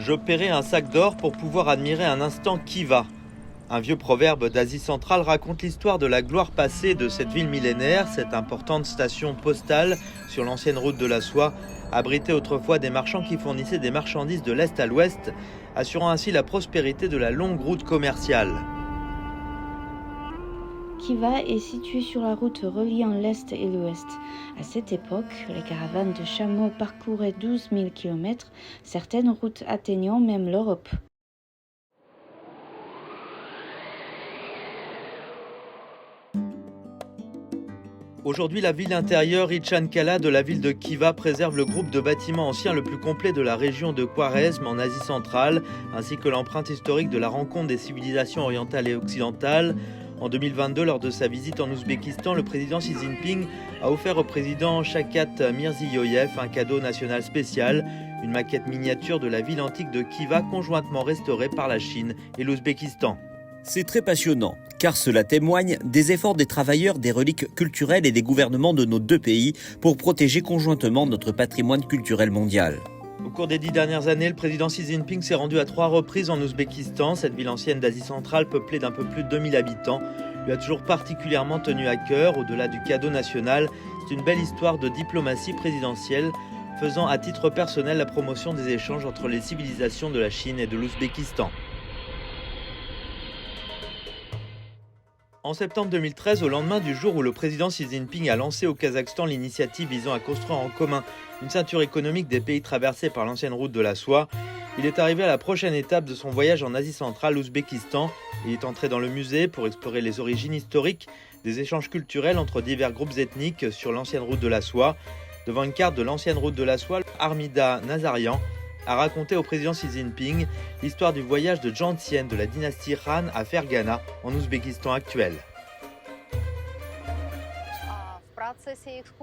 Je paierai un sac d'or pour pouvoir admirer un instant Khiva. Un vieux proverbe d'Asie centrale raconte l'histoire de la gloire passée de cette ville millénaire, cette importante station postale sur l'ancienne route de la soie, abritait autrefois des marchands qui fournissaient des marchandises de l'Est à l'Ouest, assurant ainsi la prospérité de la longue route commerciale. Khiva est située sur la route reliant l'Est et l'Ouest. À cette époque, les caravanes de chameaux parcouraient 12 000 km, certaines routes atteignant même l'Europe. Aujourd'hui, la ville intérieure Ichan-Kala de la ville de Khiva préserve le groupe de bâtiments anciens le plus complet de la région de Khwarezm en Asie centrale, ainsi que l'empreinte historique de la rencontre des civilisations orientales et occidentales. En 2022, lors de sa visite en Ouzbékistan, le président Xi Jinping a offert au président Shavkat Mirziyoyev un cadeau national spécial, une maquette miniature de la ville antique de Khiva conjointement restaurée par la Chine et l'Ouzbékistan. C'est très passionnant, car cela témoigne des efforts des travailleurs, des reliques culturelles et des gouvernements de nos deux pays pour protéger conjointement notre patrimoine culturel mondial. Au cours des 10 dernières années, le président Xi Jinping s'est rendu à 3 reprises en Ouzbékistan. Cette ville ancienne d'Asie centrale, peuplée d'un peu plus de 2000 habitants, lui a toujours particulièrement tenu à cœur. Au-delà du cadeau national, c'est une belle histoire de diplomatie présidentielle, faisant à titre personnel la promotion des échanges entre les civilisations de la Chine et de l'Ouzbékistan. En septembre 2013, au lendemain du jour où le président Xi Jinping a lancé au Kazakhstan l'initiative visant à construire en commun une ceinture économique des pays traversés par l'ancienne route de la soie, il est arrivé à la prochaine étape de son voyage en Asie centrale, l'Ouzbékistan. Il est entré dans le musée pour explorer les origines historiques des échanges culturels entre divers groupes ethniques sur l'ancienne route de la soie. Devant une carte de l'ancienne route de la soie, Armida Nazarian a raconté au président Xi Jinping l'histoire du voyage de Jantien de la dynastie Han à Fergana, en Ouzbékistan actuel.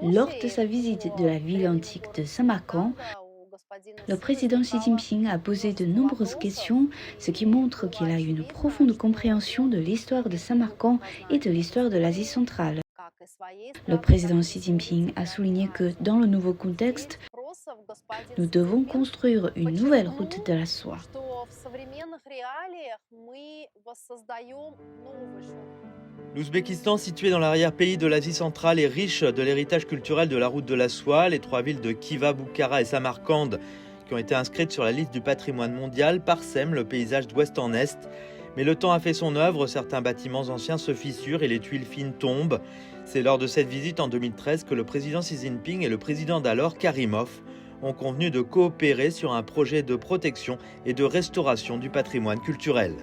Lors de sa visite de la ville antique de Samarkand, le président Xi Jinping a posé de nombreuses questions, ce qui montre qu'il a une profonde compréhension de l'histoire de Samarkand et de l'histoire de l'Asie centrale. Le président Xi Jinping a souligné que dans le nouveau contexte, nous devons construire une nouvelle route de la soie. L'Ouzbékistan, situé dans l'arrière-pays de l'Asie centrale, est riche de l'héritage culturel de la route de la soie. Les 3 villes de Khiva, Bukhara et Samarcande, qui ont été inscrites sur la liste du patrimoine mondial, parsèment le paysage d'ouest en est. Mais le temps a fait son œuvre, certains bâtiments anciens se fissurent et les tuiles fines tombent. C'est lors de cette visite en 2013 que le président Xi Jinping et le président d'alors, Karimov, ont convenu de coopérer sur un projet de protection et de restauration du patrimoine culturel.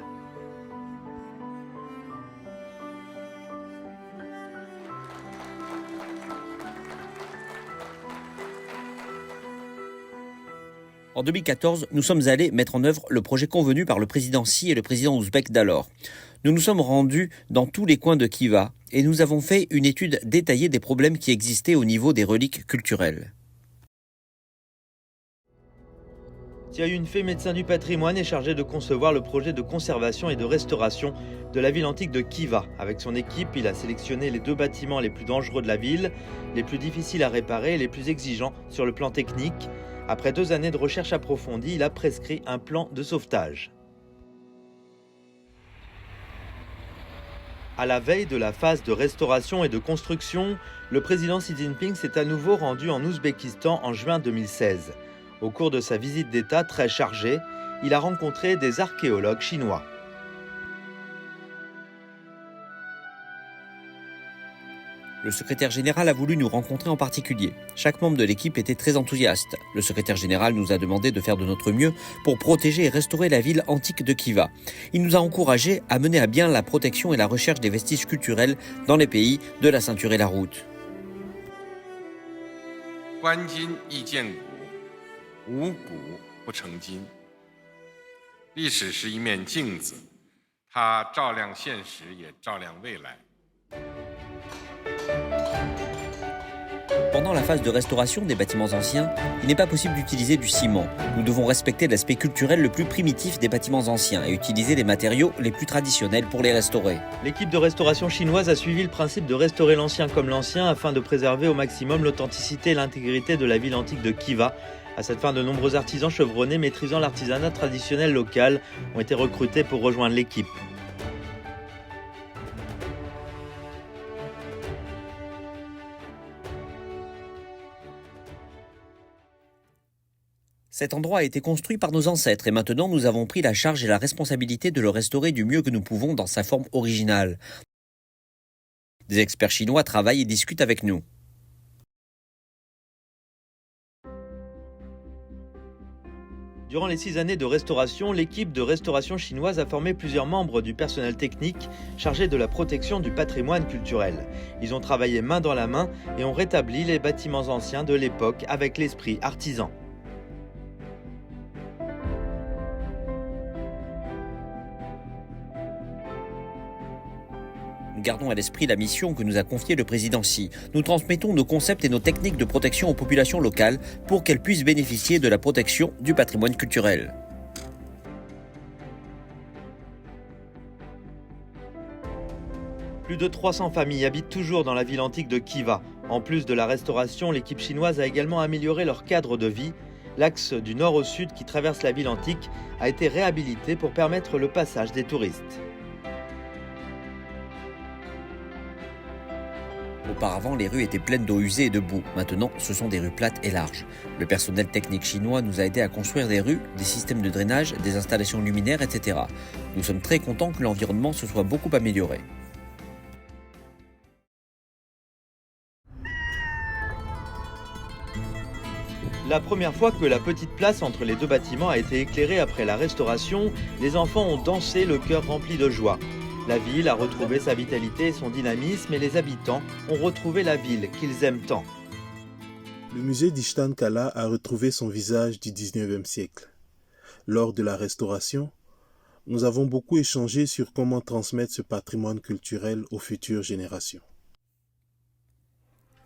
En 2014, nous sommes allés mettre en œuvre le projet convenu par le président Xi et le président ouzbek d'alors. Nous nous sommes rendus dans tous les coins de Khiva et nous avons fait une étude détaillée des problèmes qui existaient au niveau des reliques culturelles. Tia Yunfei, médecin du patrimoine, est chargé de concevoir le projet de conservation et de restauration de la ville antique de Khiva. Avec son équipe, il a sélectionné les 2 bâtiments les plus dangereux de la ville, les plus difficiles à réparer et les plus exigeants sur le plan technique. Après 2 années de recherche approfondie, il a prescrit un plan de sauvetage. À la veille de la phase de restauration et de construction, le président Xi Jinping s'est à nouveau rendu en Ouzbékistan en juin 2016. Au cours de sa visite d'État très chargée, il a rencontré des archéologues chinois. Le secrétaire général a voulu nous rencontrer en particulier. Chaque membre de l'équipe était très enthousiaste. Le secrétaire général nous a demandé de faire de notre mieux pour protéger et restaurer la ville antique de Khiva. Il nous a encouragés à mener à bien la protection et la recherche des vestiges culturels dans les pays de la ceinture et la route. 观今亦见古，无古不成今。历史是一面镜子，它照亮现实，也照亮未来。 Pendant la phase de restauration des bâtiments anciens, il n'est pas possible d'utiliser du ciment. Nous devons respecter l'aspect culturel le plus primitif des bâtiments anciens et utiliser les matériaux les plus traditionnels pour les restaurer. L'équipe de restauration chinoise a suivi le principe de restaurer l'ancien comme l'ancien afin de préserver au maximum l'authenticité et l'intégrité de la ville antique de Khiva, À cette fin, de nombreux artisans chevronnés maîtrisant l'artisanat traditionnel local ont été recrutés pour rejoindre l'équipe. Cet endroit a été construit par nos ancêtres et maintenant nous avons pris la charge et la responsabilité de le restaurer du mieux que nous pouvons dans sa forme originale. Des experts chinois travaillent et discutent avec nous. Durant les 6 années de restauration, l'équipe de restauration chinoise a formé plusieurs membres du personnel technique chargé de la protection du patrimoine culturel. Ils ont travaillé main dans la main et ont rétabli les bâtiments anciens de l'époque avec l'esprit artisan. Nous gardons à l'esprit la mission que nous a confiée le président Xi. Nous transmettons nos concepts et nos techniques de protection aux populations locales pour qu'elles puissent bénéficier de la protection du patrimoine culturel. Plus de 300 familles habitent toujours dans la ville antique de Khiva. En plus de la restauration, l'équipe chinoise a également amélioré leur cadre de vie. L'axe du nord au sud qui traverse la ville antique a été réhabilité pour permettre le passage des touristes. Auparavant, les rues étaient pleines d'eau usée et de boue. Maintenant, ce sont des rues plates et larges. Le personnel technique chinois nous a aidés à construire des rues, des systèmes de drainage, des installations luminaires, etc. Nous sommes très contents que l'environnement se soit beaucoup amélioré. La première fois que la petite place entre les deux bâtiments a été éclairée après la restauration, les enfants ont dansé le cœur rempli de joie. La ville a retrouvé sa vitalité et son dynamisme et les habitants ont retrouvé la ville qu'ils aiment tant. Le musée d'Ishtan Kala a retrouvé son visage du 19e siècle. Lors de la restauration, nous avons beaucoup échangé sur comment transmettre ce patrimoine culturel aux futures générations.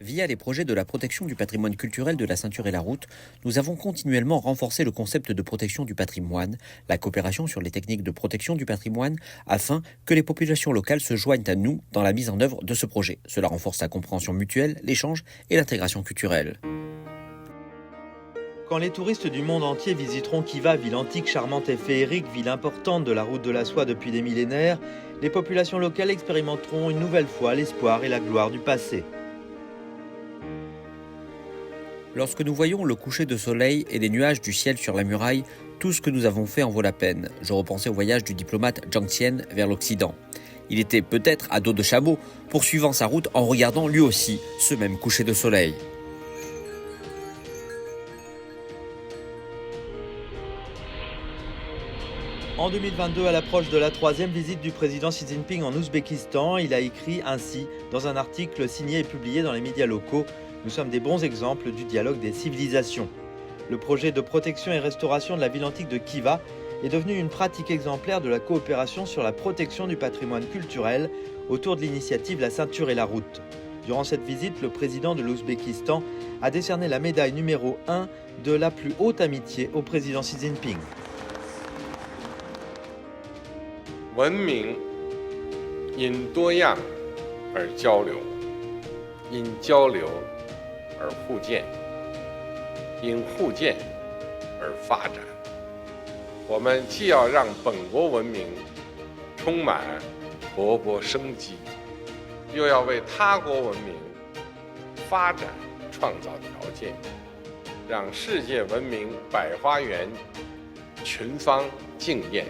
Via les projets de la protection du patrimoine culturel de la ceinture et la route, nous avons continuellement renforcé le concept de protection du patrimoine, la coopération sur les techniques de protection du patrimoine, afin que les populations locales se joignent à nous dans la mise en œuvre de ce projet. Cela renforce la compréhension mutuelle, l'échange et l'intégration culturelle. Quand les touristes du monde entier visiteront Khiva, ville antique, charmante et féerique, ville importante de la route de la soie depuis des millénaires, les populations locales expérimenteront une nouvelle fois l'espoir et la gloire du passé. Lorsque nous voyons le coucher de soleil et les nuages du ciel sur la muraille, tout ce que nous avons fait en vaut la peine. Je repensais au voyage du diplomate Jiang Qian vers l'Occident. Il était peut-être à dos de chameau, poursuivant sa route en regardant lui aussi ce même coucher de soleil. En 2022, à l'approche de la 3e visite du président Xi Jinping en Ouzbékistan, il a écrit ainsi dans un article signé et publié dans les médias locaux: « Nous sommes des bons exemples du dialogue des civilisations ». Le projet de protection et restauration de la ville antique de Khiva est devenu une pratique exemplaire de la coopération sur la protection du patrimoine culturel autour de l'initiative La Ceinture et la Route. Durant cette visite, le président de l'Ouzbékistan a décerné la médaille numéro 1 de la plus haute amitié au président Xi Jinping. 文明因多样而交流，因交流而互鉴，因互鉴而发展。我们既要让本国文明充满勃勃生机，又要为他国文明发展创造条件，让世界文明百花园群芳竞艳。